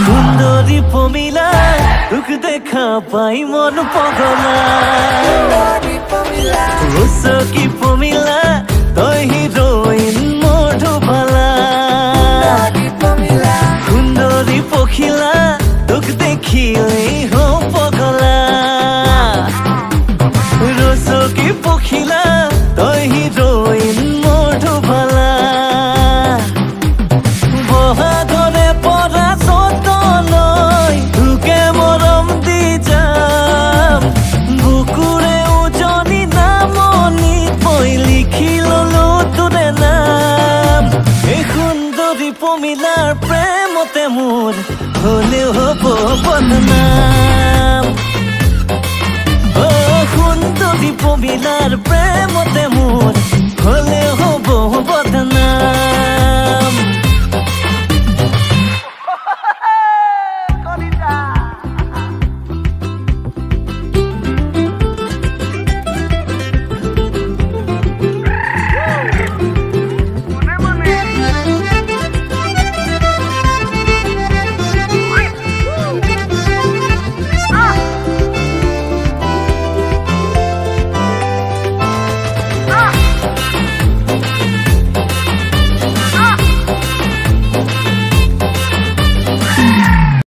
সুন্দরী পমিলা তোক দেখা পাই মন পগলা রসকি পমিলা তই হিরোইন মধুবালা সুন্দরী পখিলা তোক দেখিলেই হও পগলা রসকি পখিলা তই হিরোইন মধুবালা বহাগরে পরা সতনৈ তোকে মরম দি যাম বুকুৰে উজনি নামনি মই লিখি ললো তোৰে নাম এই সুন্দৰী পমিলাৰ প্ৰেমতে মোৰ হলেও হব বদনাম সুন্দৰী পমিলাৰ প্ৰেমতে মোৰ হলে